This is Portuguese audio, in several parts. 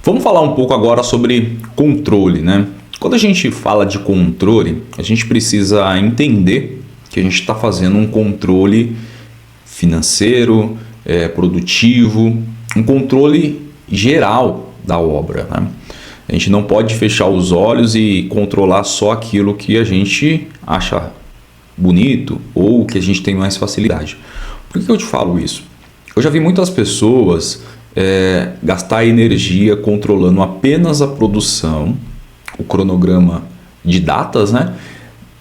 Vamos falar um pouco agora sobre controle, né? Quando a gente fala de controle, a gente precisa entender que a gente está fazendo um controle financeiro, produtivo, um controle geral da obra, né? A gente não pode fechar os olhos e controlar só aquilo que a gente acha bonito ou que a gente tem mais facilidade. Por que eu te falo isso? Eu já vi muitas pessoas gastar energia controlando apenas a produção, o cronograma de datas, né?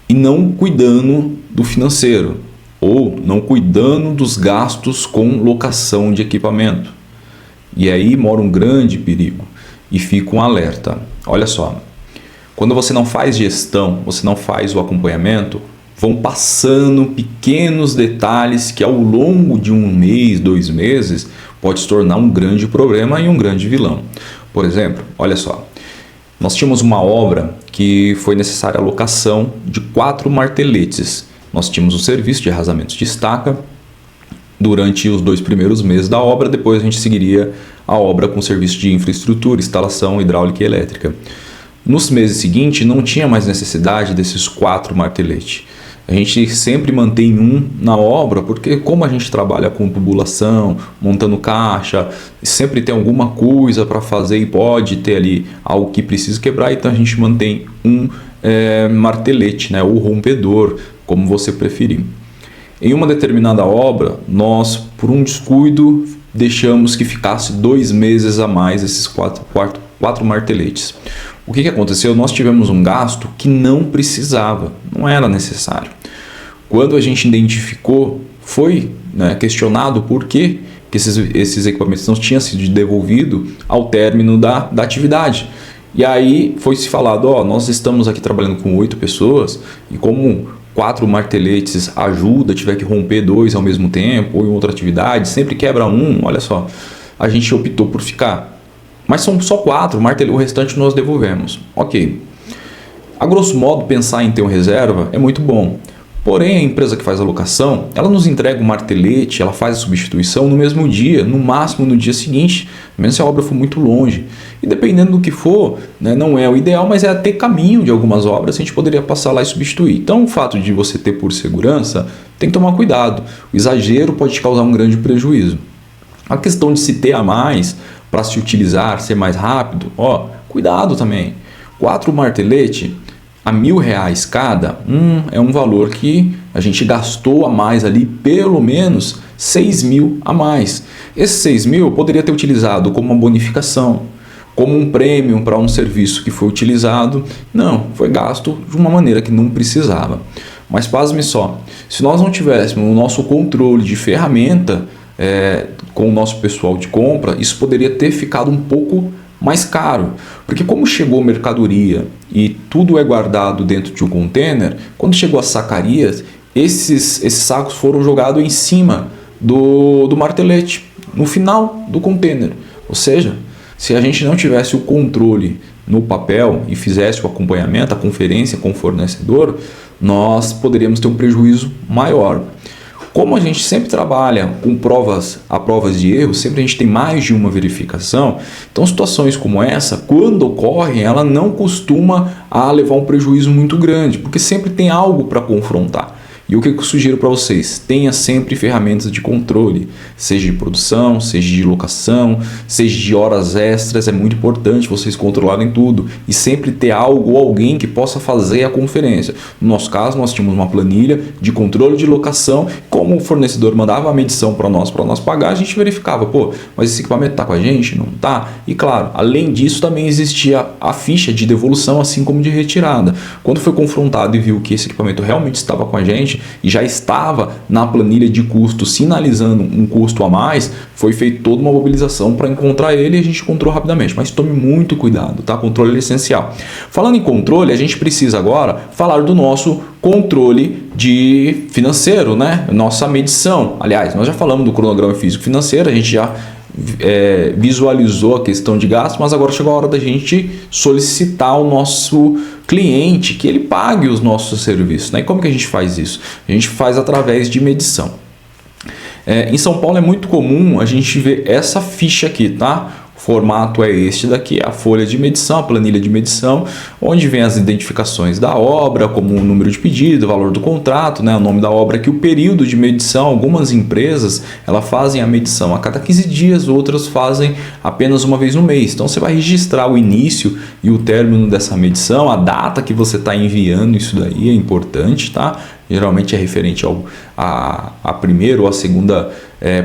E não cuidando do financeiro ou não cuidando dos gastos com locação de equipamento. E aí mora um grande perigo e fica um alerta. Olha só, quando você não faz gestão, você não faz o acompanhamento, vão passando pequenos detalhes que ao longo de um mês, 2 meses, pode se tornar um grande problema e um grande vilão. Por exemplo, olha só, nós tínhamos uma obra que foi necessária a locação de 4 marteletes. Nós tínhamos um serviço de arrasamentos de estaca durante os 2 primeiros meses da obra, depois a gente seguiria a obra com serviço de infraestrutura, instalação hidráulica e elétrica. Nos meses seguintes não tinha mais necessidade desses 4 marteletes. A gente sempre mantém um na obra, porque como a gente trabalha com tubulação, montando caixa, sempre tem alguma coisa para fazer e pode ter ali algo que precisa quebrar, então a gente mantém um martelete, né, ou rompedor, como você preferir. Em uma determinada obra, nós, por um descuido, deixamos que ficasse 2 meses a mais esses 4 marteletes. O que aconteceu? Nós tivemos um gasto que não precisava, não era necessário. Quando a gente identificou, foi questionado por que esses equipamentos não tinham sido devolvidos ao término da atividade. E aí foi se falado, nós estamos aqui trabalhando com 8 pessoas e como 4 marteletes ajuda, tiver que romper 2 ao mesmo tempo ou em outra atividade, sempre quebra um, olha só, a gente optou por ficar. Mas são só 4, o restante nós devolvemos. Ok. A grosso modo, pensar em ter um reserva é muito bom. Porém, a empresa que faz a locação, ela nos entrega o martelete, ela faz a substituição no mesmo dia, no máximo no dia seguinte, mesmo se a obra for muito longe. E dependendo do que for, não é o ideal, mas é até caminho de algumas obras, a gente poderia passar lá e substituir. Então, o fato de você ter por segurança, tem que tomar cuidado. O exagero pode te causar um grande prejuízo. A questão de se ter a mais para se utilizar, ser mais rápido, cuidado também. 4 marteletes a R$1.000 cada, é um valor que a gente gastou a mais ali, pelo menos 6.000 a mais. Esses 6.000 poderia ter utilizado como uma bonificação, como um prêmio para um serviço que foi utilizado. Não, foi gasto de uma maneira que não precisava. Mas pasme só, se nós não tivéssemos o nosso controle de ferramenta com o nosso pessoal de compra, isso poderia ter ficado um pouco mais caro, porque como chegou mercadoria e tudo é guardado dentro de um container, quando chegou as sacarias, esses sacos foram jogados em cima do martelete, no final do container. Ou seja, se a gente não tivesse o controle no papel e fizesse o acompanhamento, a conferência com o fornecedor, nós poderíamos ter um prejuízo maior. Como a gente sempre trabalha com provas de erro, sempre a gente tem mais de uma verificação, então situações como essa, quando ocorrem, ela não costuma levar um prejuízo muito grande, porque sempre tem algo para confrontar. E o que eu sugiro para vocês? Tenha sempre ferramentas de controle, seja de produção, seja de locação, seja de horas extras. É muito importante vocês controlarem tudo e sempre ter algo ou alguém que possa fazer a conferência. No nosso caso, nós tínhamos uma planilha de controle de locação. Como o fornecedor mandava a medição para nós pagar, a gente verificava, mas esse equipamento está com a gente? Não está? E claro, além disso também existia a ficha de devolução, assim como de retirada. Quando foi confrontado e viu que esse equipamento realmente estava com a gente, e já estava na planilha de custo sinalizando um custo a mais, foi feita toda uma mobilização para encontrar ele e a gente encontrou rapidamente. Mas tome muito cuidado, tá? Controle é essencial. Falando em controle, a gente precisa agora falar do nosso controle de financeiro, né? Nossa medição. Aliás, nós já falamos do cronograma físico-financeiro, a gente já visualizou a questão de gasto, mas agora chegou a hora da gente solicitar ao nosso cliente que ele pague os nossos serviços, né? E como que a gente faz isso? A gente faz através de medição. Em São Paulo é muito comum a gente ver essa ficha aqui, tá? formato é este daqui, a folha de medição, a planilha de medição, onde vem as identificações da obra, como o número de pedido, o valor do contrato, né, o nome da obra aqui, o período de medição. Algumas empresas elas fazem a medição a cada 15 dias, outras fazem apenas uma vez no mês. Então você vai registrar o início e o término dessa medição, a data que você está enviando, isso daí é importante, tá? Geralmente é referente a primeira ou a segunda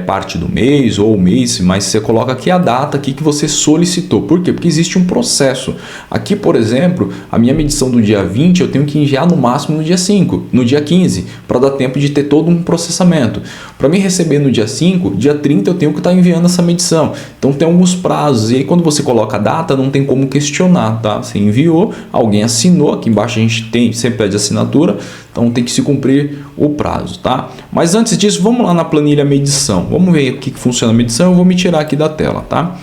parte do mês ou o mês, mas você coloca aqui a data aqui que você solicitou. Por quê? Porque existe um processo. Aqui, por exemplo, a minha medição do dia 20 eu tenho que enviar no máximo no dia 5, no dia 15, para dar tempo de ter todo um processamento. Para me receber no dia 5, dia 30 eu tenho que estar enviando essa medição. Então tem alguns prazos, e aí quando você coloca a data não tem como questionar, tá? Você enviou, alguém assinou, aqui embaixo a gente sempre pede assinatura, então tem que se cumprir o prazo, tá? Mas antes disso, vamos lá na planilha medição. Vamos ver o que funciona a medição. Eu vou me tirar aqui da tela, tá?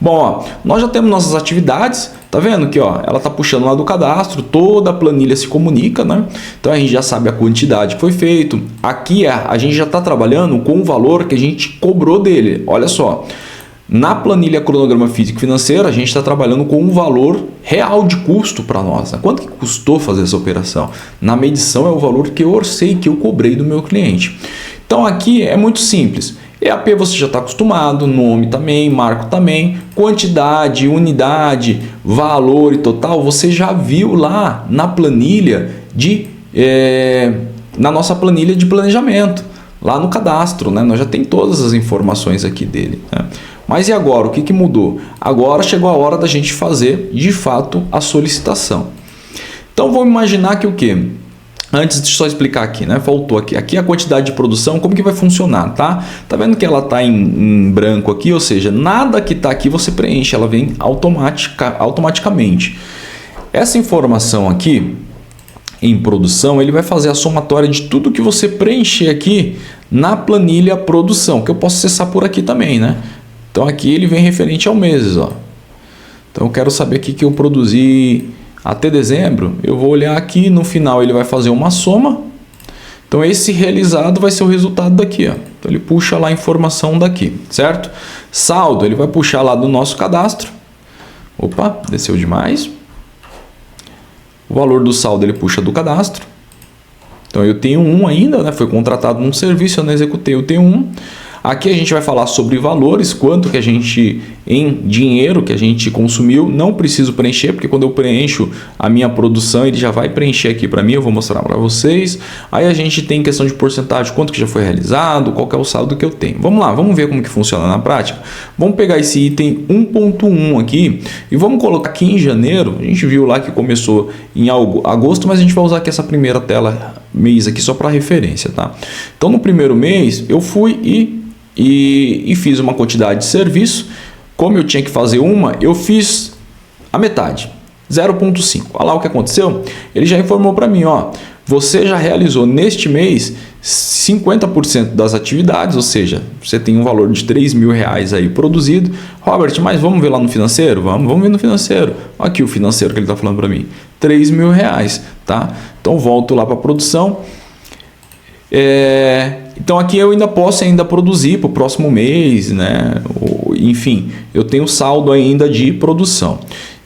Bom, ó, nós já temos nossas atividades. Tá vendo que ó, ela tá puxando lá do cadastro, toda a planilha se comunica, né? Então a gente já sabe a quantidade que foi feito. Aqui a gente já está trabalhando com o valor que a gente cobrou dele. Olha só. Na planilha cronograma físico e financeiro, a gente está trabalhando com um valor real de custo para nós. Né? Quanto que custou fazer essa operação? Na medição é o valor que eu orcei, que eu cobrei do meu cliente. Então aqui é muito simples. EAP você já está acostumado, nome também, marco também, quantidade, unidade, valor e total, você já viu lá na planilha na nossa planilha de planejamento, lá no cadastro, né? Nós já tem todas as informações aqui dele, né? Mas e agora? O que mudou? Agora chegou a hora da gente fazer, de fato, a solicitação. Então, vamos imaginar que o quê? Antes de só explicar aqui, né? Faltou aqui. Aqui a quantidade de produção, como que vai funcionar, tá? Tá vendo que ela tá em branco aqui? Ou seja, nada que tá aqui você preenche, ela vem automaticamente. Essa informação aqui, em produção, ele vai fazer a somatória de tudo que você preencher aqui na planilha produção, que eu posso acessar por aqui também, né? Então aqui ele vem referente ao mês, ó. Então eu quero saber aqui que eu produzi até dezembro, eu vou olhar aqui, no final ele vai fazer uma soma. Então esse realizado vai ser o resultado daqui, ó. Então ele puxa lá a informação daqui, certo? Saldo, ele vai puxar lá do nosso cadastro. Opa, desceu demais. O valor do saldo ele puxa do cadastro. Então eu tenho um ainda, né? Foi contratado num serviço, eu não executei, eu tenho um. Aqui a gente vai falar sobre valores, quanto que a gente, em dinheiro que a gente consumiu, não preciso preencher, porque quando eu preencho a minha produção, ele já vai preencher aqui para mim, eu vou mostrar para vocês. Aí a gente tem questão de porcentagem, quanto que já foi realizado, qual que é o saldo que eu tenho. Vamos lá, vamos ver como que funciona na prática. Vamos pegar esse item 1.1 aqui e vamos colocar aqui em janeiro. A gente viu lá que começou em agosto, mas a gente vai usar aqui essa primeira tela mês aqui só para referência, tá? Então no primeiro mês eu fui e fiz uma quantidade de serviço. Como eu tinha que fazer uma, eu fiz a metade, 0.5. Olha lá o que aconteceu. Ele já informou para mim, ó, você já realizou neste mês 50% das atividades, ou seja, você tem um valor de R$3.000 aí produzido. Robert, mas vamos ver lá no financeiro? Vamos ver no financeiro. Aqui o financeiro que ele está falando para mim, R$3.000, tá? Então volto lá para a produção. Então aqui eu ainda posso produzir para o próximo mês, né? Enfim, eu tenho saldo ainda de produção.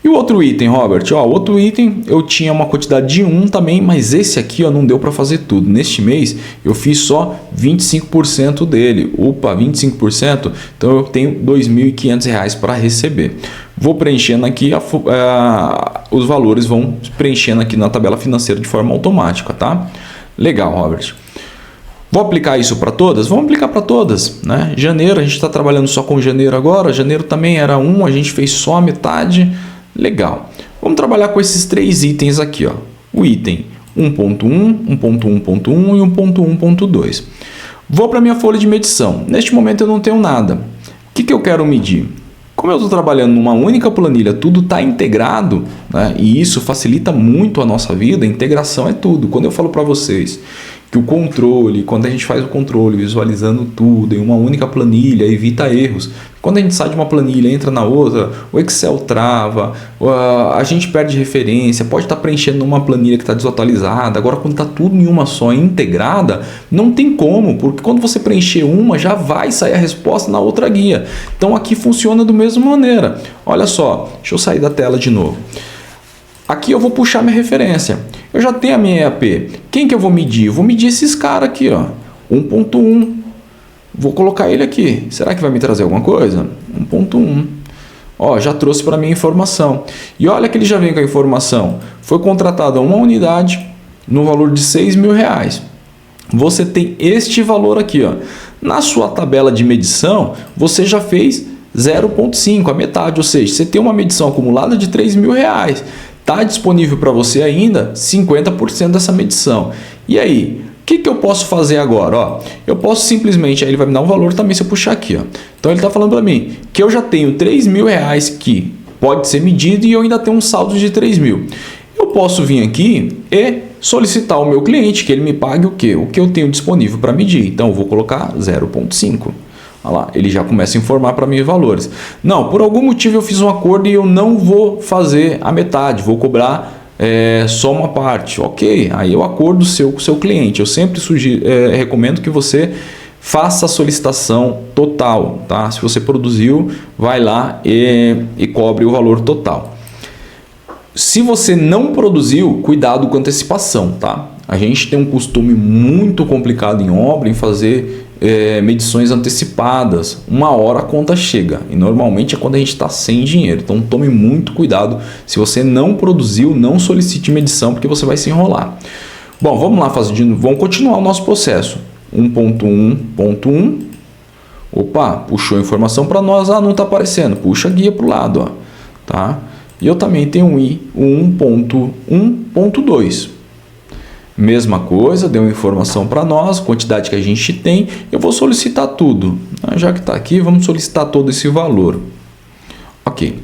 E o outro item, Robert? Ó, o outro item eu tinha uma quantidade de 1 também, mas esse aqui ó, não deu para fazer tudo. Neste mês eu fiz só 25% dele. Opa, 25%? Então eu tenho R$2.500 para receber. Vou preenchendo aqui, os valores vão preenchendo aqui na tabela financeira de forma automática, tá? Legal, Robert. Vou aplicar isso para todas? Vamos aplicar para todas, né? Janeiro, a gente está trabalhando só com janeiro agora. Janeiro também era 1, a gente fez só a metade. Legal. Vamos trabalhar com esses 3 itens aqui, ó. O item 1.1, 1.1.1 e 1.1.2. Vou para a minha folha de medição. Neste momento eu não tenho nada. O que eu quero medir? Como eu estou trabalhando numa única planilha, tudo está integrado, né? E isso facilita muito a nossa vida. A integração é tudo. Quando eu falo para vocês que o controle, quando a gente faz o controle visualizando tudo em uma única planilha, evita erros. Quando a gente sai de uma planilha, entra na outra, o Excel trava, a gente perde referência, pode estar preenchendo uma planilha que está desatualizada. Agora, quando está tudo em uma só, integrada, não tem como, porque quando você preencher uma, já vai sair a resposta na outra guia. Então aqui funciona da mesma maneira. Olha só, deixa eu sair da tela de novo. Aqui eu vou puxar minha referência. Eu já tenho a minha EAP. Quem que eu vou medir? Eu vou medir esses caras aqui, ó. 1.1. Vou colocar ele aqui. Será que vai me trazer alguma coisa? 1.1. Ó, já trouxe para mim a informação. E olha que ele já vem com a informação. Foi contratada uma unidade no valor de R$6.000. Você tem este valor aqui, ó. Na sua tabela de medição, você já fez 0,5, a metade. Ou seja, você tem uma medição acumulada de R$3.000. Está disponível para você ainda 50% dessa medição. E aí, o que eu posso fazer agora? Ó, eu posso simplesmente, aí ele vai me dar um valor também se eu puxar aqui. Ó. Então ele está falando para mim que eu já tenho R$3.000 que pode ser medido e eu ainda tenho um saldo de 3.000. Eu posso vir aqui e solicitar ao meu cliente que ele me pague o quê? O que eu tenho disponível para medir. Então eu vou colocar 0,5. Olha lá, ele já começa a informar para mim os valores. Não, por algum motivo eu fiz um acordo e eu não vou fazer a metade, vou cobrar só uma parte. Ok, aí é o acordo seu com o seu cliente. Eu sempre recomendo que você faça a solicitação total. Tá? Se você produziu, vai lá e cobre o valor total. Se você não produziu, cuidado com antecipação. Tá? A gente tem um costume muito complicado em obra em fazer medições antecipadas. Uma hora a conta chega e normalmente é quando a gente está sem dinheiro. Então tome muito cuidado. Se você não produziu, não solicite medição porque você vai se enrolar. Bom, vamos lá vamos continuar o nosso processo. 1.1.1. Opa, puxou a informação para nós. Ah, não está aparecendo. Puxa a guia para o lado, ó. Tá? E eu também tenho um 1.1.2. Mesma coisa, deu informação para nós, quantidade que a gente tem. Eu vou solicitar tudo. Já que está aqui, vamos solicitar todo esse valor. Ok.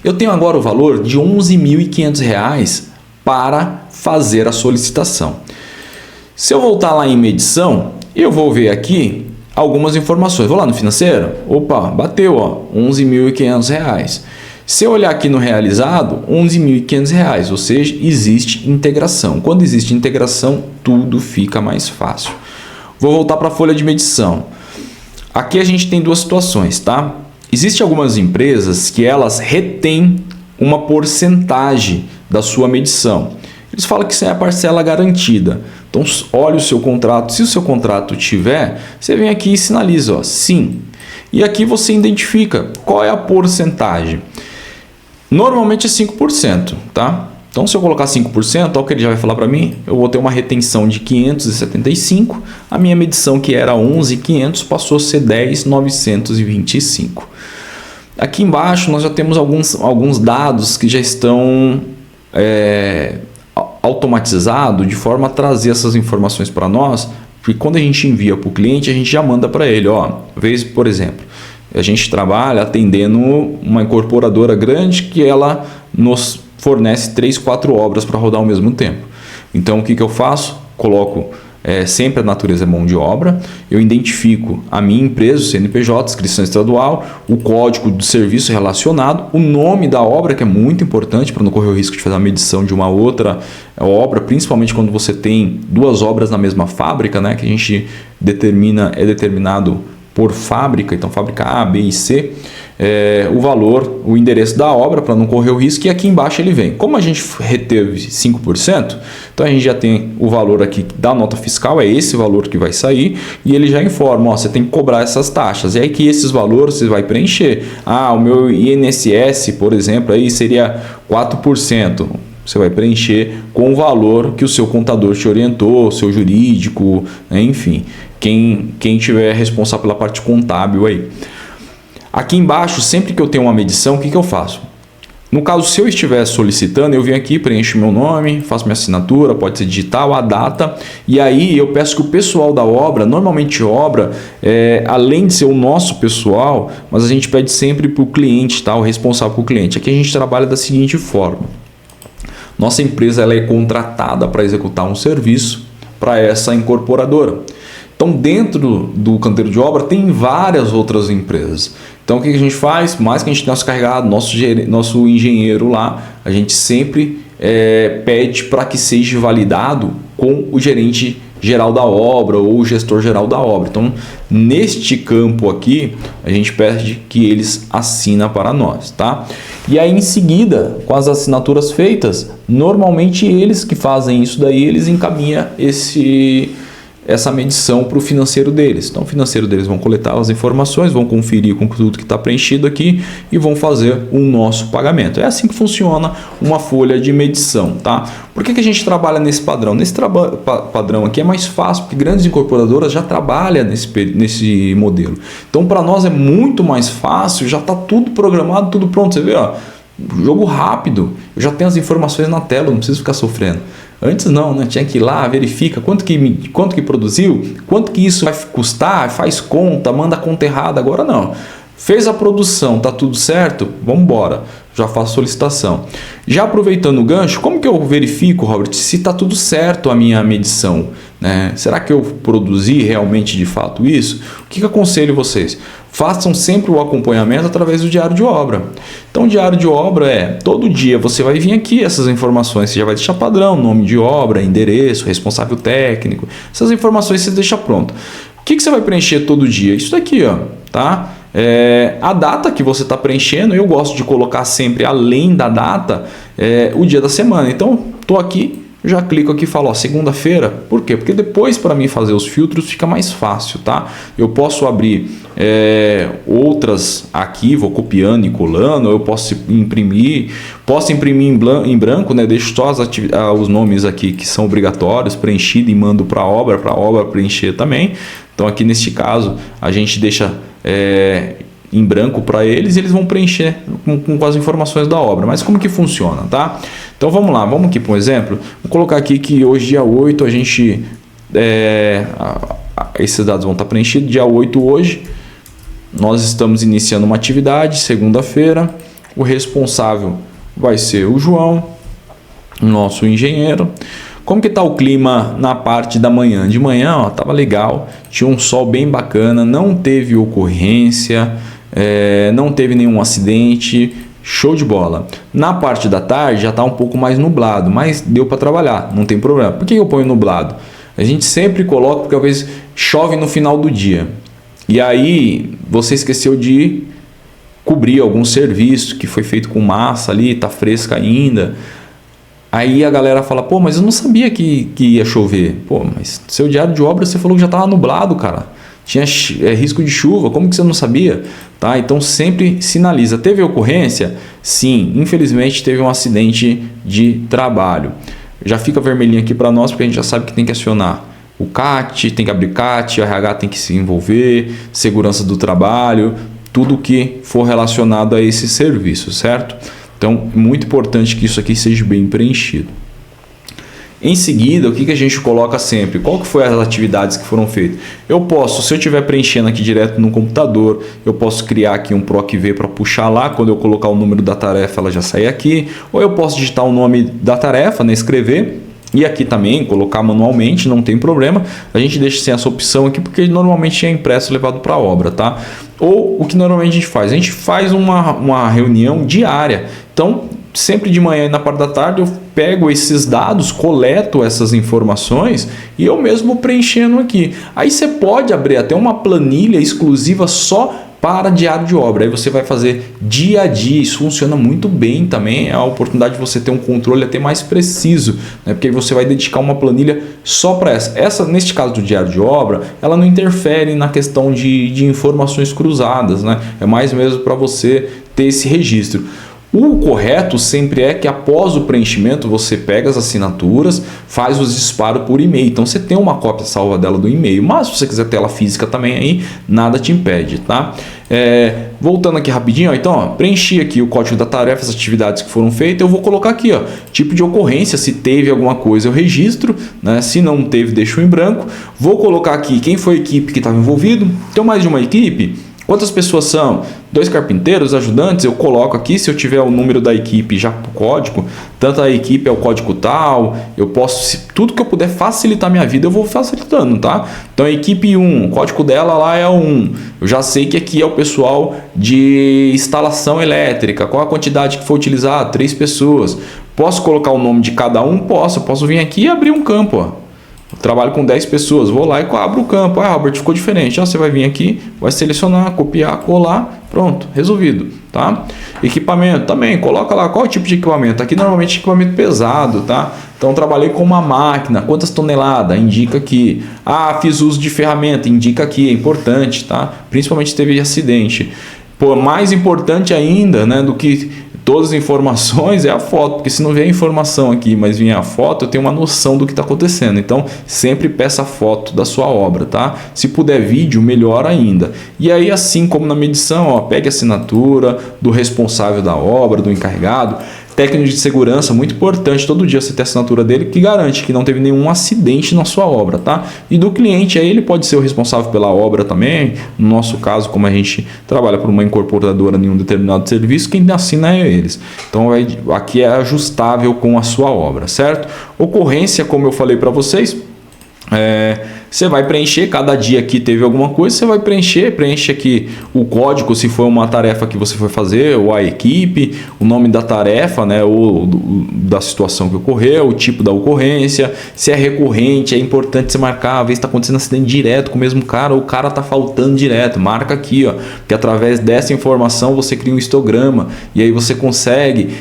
Eu tenho agora o valor de R$ 11.500 para fazer a solicitação. Se eu voltar lá em medição, eu vou ver aqui algumas informações. Vou lá no financeiro. Opa, bateu, ó, R$ 11.500. Se eu olhar aqui no realizado, R$ 11.500, ou seja, existe integração. Quando existe integração, tudo fica mais fácil. Vou voltar para a folha de medição. Aqui a gente tem duas situações, tá? Existem algumas empresas que elas retêm uma porcentagem da sua medição. Eles falam que isso é a parcela garantida. Então, olha o seu contrato. Se o seu contrato tiver, você vem aqui e sinaliza, ó, sim. E aqui você identifica qual é a porcentagem. Normalmente é 5%, tá? Então, se eu colocar 5%, olha o que ele já vai falar para mim, eu vou ter uma retenção de 575, a minha medição que era 11.500 passou a ser 10.925. Aqui embaixo nós já temos alguns dados que já estão automatizados de forma a trazer essas informações para nós, porque quando a gente envia para o cliente, a gente já manda para ele, ó, por exemplo, a gente trabalha atendendo uma incorporadora grande que ela nos fornece 3, 4 obras para rodar ao mesmo tempo. Então, o que eu faço? Coloco sempre a natureza é mão de obra, eu identifico a minha empresa, o CNPJ, inscrição estadual, o código do serviço relacionado, o nome da obra, que é muito importante para não correr o risco de fazer a medição de uma outra obra, principalmente quando você tem 2 obras na mesma fábrica, né, que a gente é determinado por fábrica, então fábrica A, B e C, o valor, o endereço da obra para não correr o risco, e aqui embaixo ele vem. Como a gente reteve 5%, então a gente já tem o valor aqui da nota fiscal, é esse valor que vai sair, e ele já informa, ó, você tem que cobrar essas taxas, e aí que esses valores você vai preencher. Ah, o meu INSS, por exemplo, aí seria 4%. Você vai preencher com o valor que o seu contador te orientou, o seu jurídico, enfim, quem tiver responsável pela parte contábil aí. Aqui embaixo, sempre que eu tenho uma medição, o que eu faço? No caso, se eu estiver solicitando, eu venho aqui, preencho meu nome, faço minha assinatura, pode ser digital, a data, e aí eu peço que o pessoal da obra, normalmente obra, além de ser o nosso pessoal, mas a gente pede sempre para o cliente, tá? O responsável pelo cliente. Aqui a gente trabalha da seguinte forma. Nossa empresa ela é contratada para executar um serviço para essa incorporadora. Então, dentro do canteiro de obra tem várias outras empresas. Então, o que a gente faz? Mais que a gente tenha carregado, nosso engenheiro lá, a gente sempre pede para que seja validado com o gerente geral da obra ou o gestor geral da obra. Então, neste campo aqui, a gente pede que eles assinem para nós, tá? E aí, em seguida, com as assinaturas feitas, normalmente eles que fazem isso daí, eles encaminham essa medição para o financeiro deles. Então, o financeiro deles vão coletar as informações, vão conferir com tudo que está preenchido aqui e vão fazer o nosso pagamento. É assim que funciona uma folha de medição, tá? Por que a gente trabalha nesse padrão? Nesse padrão aqui é mais fácil, porque grandes incorporadoras já trabalham nesse modelo. Então, para nós é muito mais fácil, já está tudo programado, tudo pronto. Você vê, ó, jogo rápido, eu já tenho as informações na tela, não preciso ficar sofrendo. Antes não, né? Tinha que ir lá, verifica quanto que produziu, quanto que isso vai custar, faz conta, manda a conta errada. Agora não. Fez a produção, tá tudo certo? Vamos embora. Já faço solicitação. Já aproveitando o gancho, como que eu verifico, Robert, se está tudo certo a minha medição? Né? Será que eu produzi realmente de fato isso? O que aconselho vocês? Façam sempre o acompanhamento através do diário de obra. Então, o diário de obra todo dia você vai vir aqui, essas informações, você já vai deixar padrão, nome de obra, endereço, responsável técnico, essas informações você deixa pronto. O que você vai preencher todo dia? Isso daqui, ó, tá? A data que você está preenchendo, eu gosto de colocar sempre além da data o dia da semana. Então, estou aqui, já clico aqui e falo, ó, segunda-feira. Por quê? Porque depois para mim fazer os filtros fica mais fácil, tá? Eu posso abrir outras aqui, vou copiando e colando, eu posso imprimir em branco, né? Deixo só os nomes aqui que são obrigatórios, preenchido e mando para a obra preencher também. Então aqui neste caso a gente deixa em branco para eles e eles vão preencher com as informações da obra. Mas como que funciona, tá? Então vamos lá, vamos aqui para um exemplo. Vou colocar aqui que hoje, dia 8, a gente... esses dados vão estar preenchidos. Dia 8 hoje, nós estamos iniciando uma atividade, segunda-feira. O responsável vai ser o João, nosso engenheiro. Como que está o clima na parte da manhã? De manhã, ó, tava legal, tinha um sol bem bacana, não teve ocorrência, não teve nenhum acidente, show de bola. Na parte da tarde já está um pouco mais nublado, mas deu para trabalhar, não tem problema. Por que eu ponho nublado? A gente sempre coloca porque às vezes chove no final do dia. E aí você esqueceu de cobrir algum serviço que foi feito com massa ali, está fresca ainda. Aí a galera fala, pô, mas eu não sabia que ia chover. Pô, mas seu diário de obra você falou que já estava nublado, cara. Tinha risco de chuva, como que você não sabia? Tá? Então sempre sinaliza. Teve ocorrência? Sim, infelizmente teve um acidente de trabalho. Já fica vermelhinho aqui para nós, porque a gente já sabe que tem que acionar o CAT, tem que abrir CAT, o RH tem que se envolver, segurança do trabalho, tudo que for relacionado a esse serviço, certo? Então, muito importante que isso aqui seja bem preenchido. Em seguida, o que a gente coloca sempre? Qual que foi as atividades que foram feitas? Eu posso, se eu estiver preenchendo aqui direto no computador, eu posso criar aqui um PROC-V para puxar lá, quando eu colocar o número da tarefa, ela já sai aqui. Ou eu posso digitar o nome da tarefa, né, escrever, e aqui também colocar manualmente, não tem problema. A gente deixa sem essa opção aqui, porque normalmente é impresso e levado para a obra, tá? Ou o que normalmente a gente faz? A gente faz uma reunião diária. Então, sempre de manhã e na parte da tarde eu pego esses dados, coleto essas informações e eu mesmo preenchendo aqui. Aí você pode abrir até uma planilha exclusiva só para diário de obra. Aí você vai fazer dia a dia. Isso funciona muito bem também. É a oportunidade de você ter um controle até mais preciso, né? Porque aí você vai dedicar uma planilha só para essa. Neste caso do diário de obra, ela não interfere na questão de informações cruzadas, né? É mais mesmo para você ter esse registro. O correto sempre é que após o preenchimento você pega as assinaturas, faz os disparos por e-mail. Então você tem uma cópia salva dela do e-mail, mas se você quiser tela física também aí, nada te impede, tá? Voltando aqui rapidinho, ó, então ó, preenchi aqui o código da tarefa, as atividades que foram feitas, eu vou colocar aqui, ó, tipo de ocorrência, se teve alguma coisa eu registro, né? Se não teve deixo em branco. Vou colocar aqui quem foi a equipe que estava envolvido. Tem mais de uma equipe? Quantas pessoas são? 2 carpinteiros, ajudantes, eu coloco aqui, se eu tiver o número da equipe já para o código, tanto a equipe é o código tal, eu posso, tudo que eu puder facilitar a minha vida, eu vou facilitando, tá? Então a equipe 1, o código dela lá é o 1, eu já sei que aqui é o pessoal de instalação elétrica, qual a quantidade que foi utilizada? 3 pessoas. Posso colocar o nome de cada um? Posso, eu posso vir aqui e abrir um campo, ó. Eu trabalho com 10 pessoas, vou lá e abro o campo. Ah, Robert, ficou diferente. Você vai vir aqui, vai selecionar, copiar, colar, pronto, resolvido, tá? Equipamento também, coloca lá qual é o tipo de equipamento. Aqui normalmente é equipamento pesado, tá? Então trabalhei com uma máquina, quantas toneladas? Indica aqui. Ah, fiz uso de ferramenta, indica aqui, é importante, tá? Principalmente se teve acidente. Pô, mais importante ainda, né, do que todas as informações é a foto, porque se não vier a informação aqui, mas vier a foto, eu tenho uma noção do que está acontecendo. Então, sempre peça a foto da sua obra, tá? Se puder vídeo, melhor ainda. E aí, assim como na medição, ó, pegue a assinatura do responsável da obra, do encarregado. Técnico de segurança, muito importante, todo dia você ter a assinatura dele que garante que não teve nenhum acidente na sua obra, tá? E do cliente, aí ele pode ser o responsável pela obra também. No nosso caso, como a gente trabalha por uma incorporadora em um determinado serviço, quem assina é eles. Então aqui é ajustável com a sua obra, certo? Ocorrência, como eu falei para vocês, você vai preencher, cada dia aqui teve alguma coisa, você vai preenche aqui o código, se foi uma tarefa que você foi fazer, ou a equipe, o nome da tarefa, né, ou da situação que ocorreu, o tipo da ocorrência, se é recorrente, é importante você marcar, às vezes está acontecendo acidente direto com o mesmo cara, ou o cara está faltando direto, marca aqui, ó, porque através dessa informação você cria um histograma, e aí você consegue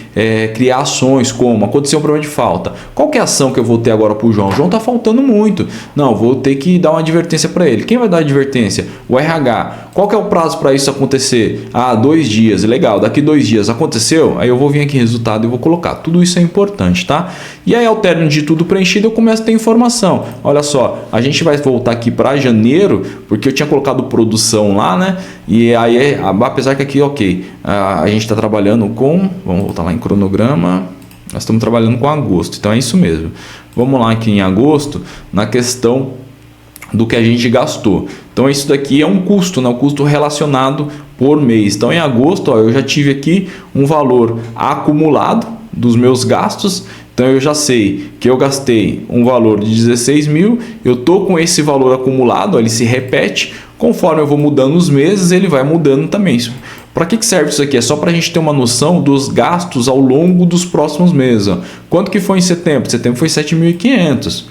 criar ações como, aconteceu um problema de falta, qual que é a ação que eu vou ter agora para o João? O João está faltando muito, não, vou ter que dar uma advertência para ele. Quem vai dar a advertência? O RH. Qual que é o prazo para isso acontecer? 2 dias. Legal, daqui 2 dias aconteceu? Aí eu vou vir aqui em resultado e vou colocar. Tudo isso é importante, tá? E aí ao término de tudo preenchido eu começo a ter informação. Olha só, a gente vai voltar aqui para janeiro, porque eu tinha colocado produção lá, né? E aí, apesar que aqui, ok, a gente está trabalhando com, vamos voltar lá em cronograma, nós estamos trabalhando com agosto, então é isso mesmo. Vamos lá aqui em agosto, na questão do que a gente gastou. Então isso daqui é um custo, né? Um custo relacionado por mês. Então em agosto, ó, eu já tive aqui um valor acumulado dos meus gastos. Então eu já sei que eu gastei um valor de 16 mil, eu estou com esse valor acumulado, ó, ele se repete, conforme eu vou mudando os meses, ele vai mudando também. Para que serve isso aqui? É só para a gente ter uma noção dos gastos ao longo dos próximos meses. Ó. Quanto que foi em setembro? Setembro foi 7.500.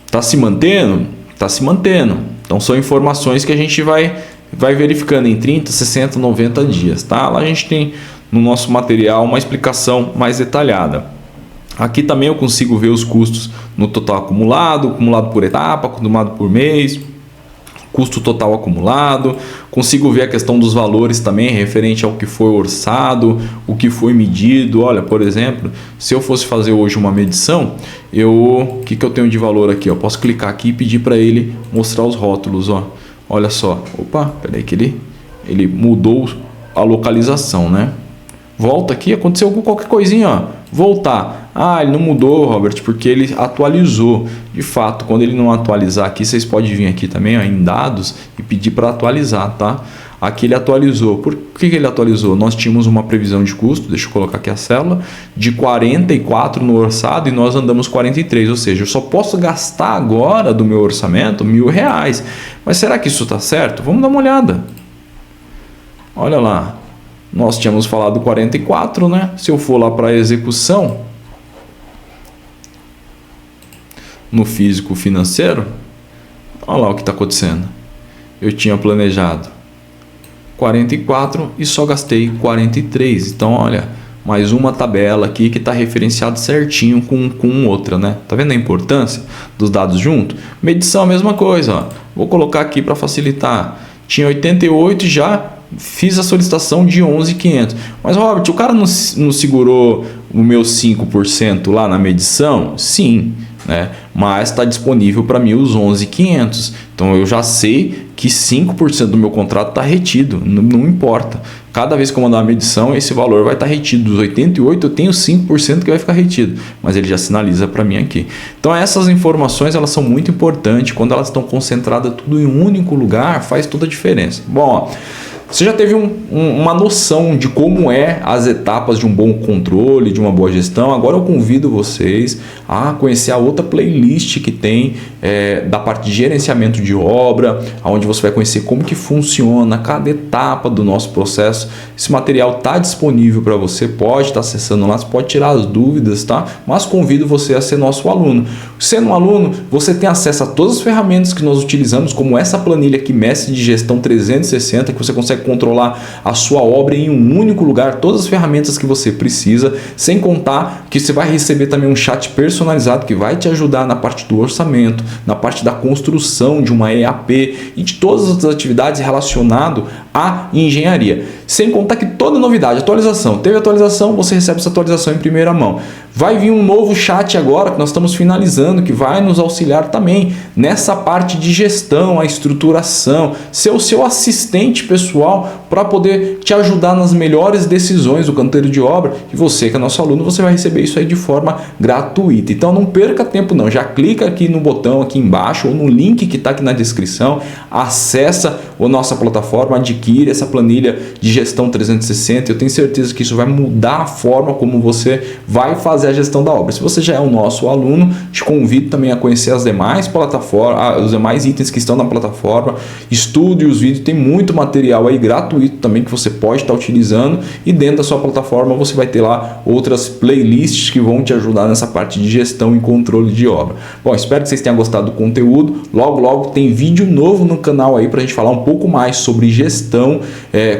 Está se mantendo? Está se mantendo. Então são informações que a gente vai verificando em 30, 60, 90 dias. Tá? Lá a gente tem no nosso material uma explicação mais detalhada. Aqui também eu consigo ver os custos no total acumulado por etapa, acumulado por mês, custo total acumulado. Consigo ver a questão dos valores também referente ao que foi orçado, o que foi medido. Olha, por exemplo, se eu fosse fazer hoje uma medição, o que eu tenho de valor aqui? Eu posso clicar aqui e pedir para ele mostrar os rótulos. Ó. Olha só, opa, peraí que ele mudou a localização, né? Volta aqui, aconteceu qualquer coisinha, ó. Voltar. Ele não mudou, Robert, porque ele atualizou. De fato, quando ele não atualizar aqui, vocês podem vir aqui também, ó, em dados e pedir para atualizar, tá? Aqui ele atualizou. Por que ele atualizou? Nós tínhamos uma previsão de custo, deixa eu colocar aqui a célula, de 44 no orçado e nós andamos 43, ou seja, eu só posso gastar agora do meu orçamento R$1.000. Mas será que isso está certo? Vamos dar uma olhada. Olha lá. Nós tínhamos falado 44, né? Se eu for lá para a execução, no físico financeiro, olha lá o que está acontecendo. Eu tinha planejado 44 e só gastei 43. Então, olha, mais uma tabela aqui que está referenciado certinho com outra, né? Tá vendo a importância dos dados juntos? Medição, a mesma coisa, ó. Vou colocar aqui para facilitar. Tinha 88 já. Fiz a solicitação de 11.500. Mas, Robert, o cara não segurou o meu 5% lá na medição? Sim, né? Mas está disponível para mim os 11.500. Então, eu já sei que 5% do meu contrato está retido. Não importa. Cada vez que eu mandar uma medição, esse valor vai estar retido. Dos 88, eu tenho 5% que vai ficar retido. Mas ele já sinaliza para mim aqui. Então, essas informações elas são muito importantes. Quando elas estão concentradas tudo em um único lugar, faz toda a diferença. Bom, ó, Você já teve uma noção de como é as etapas de um bom controle, de uma boa gestão. Agora eu convido vocês a conhecer a outra playlist que tem da parte de gerenciamento de obra, onde você vai conhecer como que funciona cada etapa do nosso processo. Esse material está disponível para você, pode estar acessando lá, você pode tirar as dúvidas, tá? Mas convido você a ser nosso aluno. Sendo um aluno, você tem acesso a todas as ferramentas que nós utilizamos, como essa planilha aqui, Mestre de Gestão 360, que você consegue controlar a sua obra em um único lugar, todas as ferramentas que você precisa, sem contar que você vai receber também um chat personalizado que vai te ajudar na parte do orçamento, na parte da construção de uma EAP e de todas as atividades relacionadas à engenharia. Sem contar que toda novidade, atualização, teve atualização, você recebe essa atualização em primeira mão. Vai vir um novo chat agora que nós estamos finalizando, que vai nos auxiliar também nessa parte de gestão, a estruturação, ser o seu assistente pessoal para poder te ajudar nas melhores decisões do canteiro de obra. E você que é nosso aluno, você vai receber isso aí de forma gratuita. Então não perca tempo não, já clica aqui no botão aqui embaixo ou no link que está aqui na descrição, acessa a nossa plataforma, adquire essa planilha de gestão 360. Eu tenho certeza que isso vai mudar a forma como você vai fazer a gestão da obra. Se você já é o nosso aluno, te convido também a conhecer as demais plataformas, os demais itens que estão na plataforma, estude os vídeos, tem muito material aí gratuito também que você pode estar utilizando, e dentro da sua plataforma você vai ter lá outras playlists que vão te ajudar nessa parte de gestão e controle de obra. Bom, espero que vocês tenham gostado do conteúdo. Logo tem vídeo novo no canal aí para a gente falar um pouco mais sobre gestão,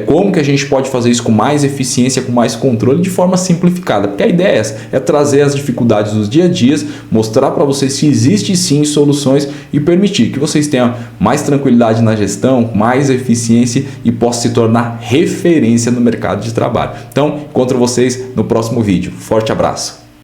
como que a gente pode fazer isso com mais eficiência, com mais controle, de forma simplificada, porque a ideia é essa, é trazer as dificuldades dos dia a dia, mostrar para vocês que existe sim soluções e permitir que vocês tenham mais tranquilidade na gestão, mais eficiência e possam se tornar referência no mercado de trabalho. Então, encontro vocês no próximo vídeo. Forte abraço!